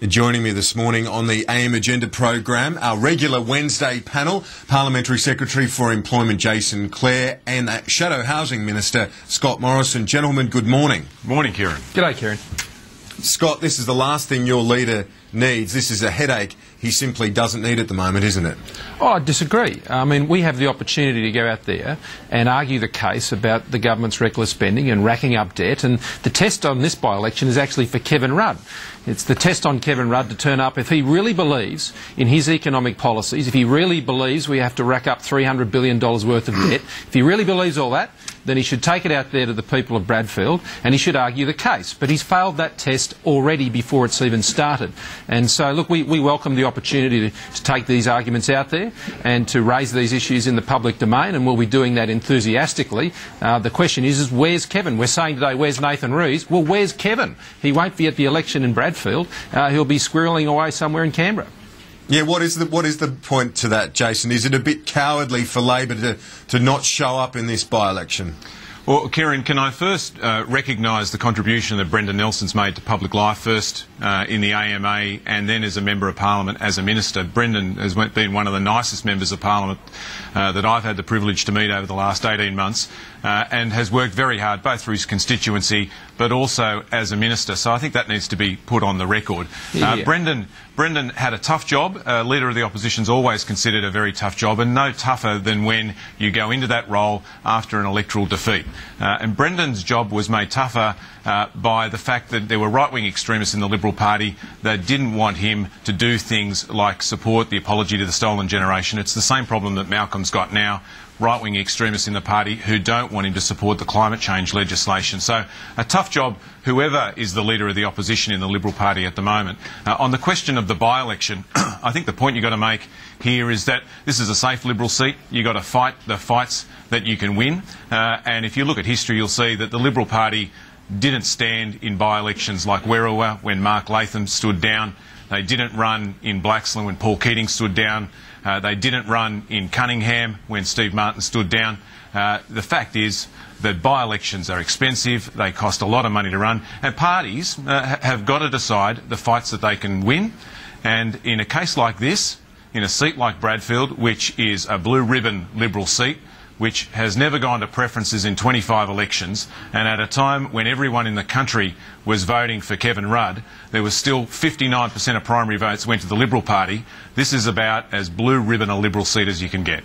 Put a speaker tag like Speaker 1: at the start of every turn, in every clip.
Speaker 1: Joining me this morning on the AM Agenda program, our regular Wednesday panel, Parliamentary Secretary for Employment Jason Clare and Shadow Housing Minister Scott Morrison. Gentlemen, good morning.
Speaker 2: Morning, Kieran.
Speaker 3: G'day, Kieran.
Speaker 1: Scott, this is the last thing your leader needs. This is a headache he simply doesn't need at the moment, isn't it?
Speaker 3: Oh, I disagree. I mean, we have the opportunity to go out there and argue the case about the government's reckless spending and racking up debt, and the test on this by-election is actually for Kevin Rudd. It's the test on Kevin Rudd to turn up if he really believes in his economic policies, if he really believes we have to rack up $300 billion worth of debt, if he really believes all that, then he should take it out there to the people of Bradfield and he should argue the case. But he's failed that test already before it's even started. And so, look, we welcome the opportunity to take these arguments out there and to raise these issues in the public domain, and we'll be doing that enthusiastically. The question is where's Kevin? We're saying today, where's Nathan Rees? Well, where's Kevin? He won't be at the election in Bradfield. He'll be squirreling away somewhere in Canberra.
Speaker 1: Yeah, what is the point to that, Jason? Is it a bit cowardly for Labor to not show up in this by-election?
Speaker 2: Well, Kieran, can I first recognise the contribution that Brendan Nelson's made to public life, first in the AMA and then as a Member of Parliament, as a Minister. Brendan has been one of the nicest Members of Parliament that I've had the privilege to meet over the last 18 months and has worked very hard, both for his constituency but also as a Minister. So I think that needs to be put on the record.
Speaker 3: Yeah.
Speaker 2: Brendan had a tough job. Leader of the Opposition's always considered a very tough job, and no tougher than when you go into that role after an electoral defeat. And Brendan's job was made tougher by the fact that there were right-wing extremists in the Liberal Party that didn't want him to do things like support the apology to the stolen generation. It's the same problem that Malcolm's got now. Right-wing extremists in the party who don't want him to support the climate change legislation. So a tough job, whoever is the Leader of the Opposition in the Liberal Party at the moment. On the question of the by-election, I think the point you've got to make here is that this is a safe Liberal seat. You've got to fight the fights that you can win. And if you look at history, you'll see that the Liberal Party didn't stand in by-elections like Werriwa when Mark Latham stood down. They didn't run in Blaxland when Paul Keating stood down. They didn't run in Cunningham when Steve Martin stood down. The fact is that by-elections are expensive, they cost a lot of money to run, and parties have got to decide the fights that they can win. And in a case like this, in a seat like Bradfield, which is a blue ribbon Liberal seat, which has never gone to preferences in 25 elections, and at a time when everyone in the country was voting for Kevin Rudd, there was still 59% of primary votes went to the Liberal Party. This is about as blue ribbon a Liberal seat as you can get.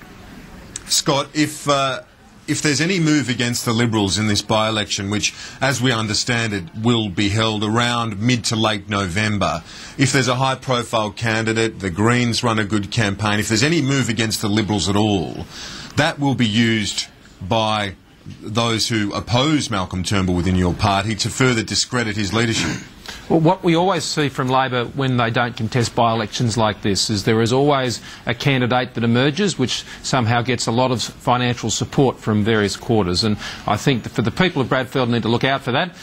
Speaker 1: Scott, if there's any move against the Liberals in this by-election, which, as we understand it, will be held around mid to late November, if there's a high-profile candidate, the Greens run a good campaign, if there's any move against the Liberals at all, that will be used by those who oppose Malcolm Turnbull within your party to further discredit his leadership.
Speaker 3: Well, what we always see from Labor when they don't contest by-elections like this is there is always a candidate that emerges which somehow gets a lot of financial support from various quarters, and I think that for the people of Bradfield need to look out for that.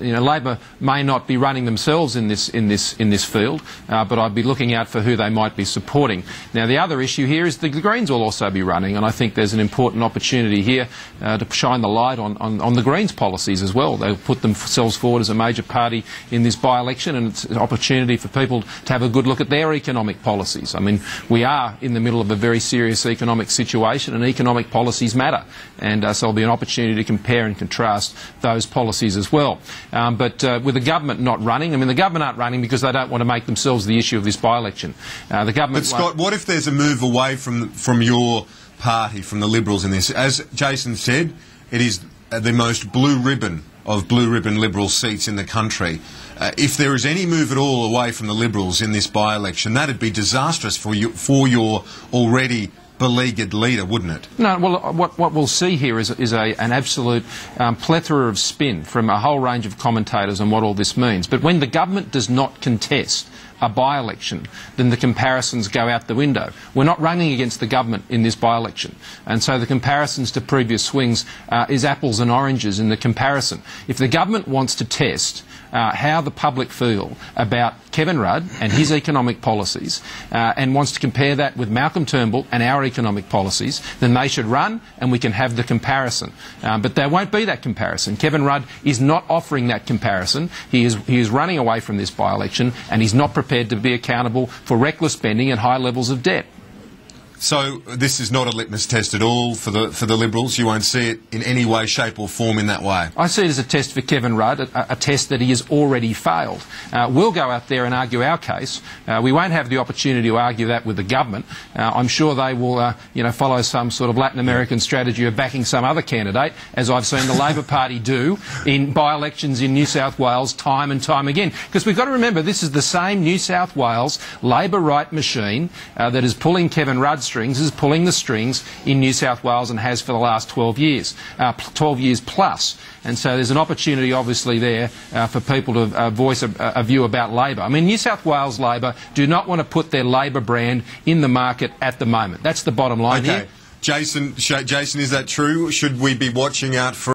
Speaker 3: Labor may not be running themselves in this field, but I'd be looking out for who they might be supporting. Now, the other issue here is the Greens will also be running, and I think there's an important opportunity here to shine the light on the Greens' policies as well. They'll put themselves forward as a major party in this by-election, and it's an opportunity for people to have a good look at their economic policies. I mean, we are in the middle of a very serious economic situation, and economic policies matter, and so there'll be an opportunity to compare and contrast those policies as well. But with the government not running, I mean, the government aren't running because they don't want to make themselves the issue of this by-election. The government.
Speaker 1: But Scott, what if there's a move away from your party, from the Liberals in this? As Jason said, it is the most blue ribbon of blue ribbon Liberal seats in the country. If there is any move at all away from the Liberals in this by-election, that'd be disastrous for your already beleaguered leader, wouldn't it?
Speaker 3: No, well, what we'll see here is an absolute plethora of spin from a whole range of commentators on what all this means. But when the government does not contest a by-election, then the comparisons go out the window. We're not running against the government in this by-election, and so the comparisons to previous swings is apples and oranges in the comparison. If the government wants to test how the public feel about Kevin Rudd and his economic policies and wants to compare that with Malcolm Turnbull and our economic policies, then they should run and we can have the comparison. But there won't be that comparison. Kevin Rudd is not offering that comparison. He is running away from this by-election, and he's not prepared to be accountable for reckless spending and high levels of debt.
Speaker 1: So this is not a litmus test at all for the Liberals? You won't see it in any way, shape or form in that way? I
Speaker 3: see it as a test for Kevin Rudd, a test that he has already failed. We'll go out there and argue our case. We won't have the opportunity to argue that with the government. I'm sure they will follow some sort of Latin American strategy of backing some other candidate, as I've seen the Labor Party do in by-elections in New South Wales time and time again. Because we've got to remember, this is the same New South Wales Labor right machine that is pulling Kevin Rudd's strings, is pulling the strings in New South Wales and has for the last 12 years, 12 years plus. And so there's an opportunity obviously there for people to voice a view about Labor. I mean, New South Wales Labor do not want to put their Labor brand in the market at the moment. That's the bottom line here.
Speaker 1: Jason, is that true? Should we be watching out for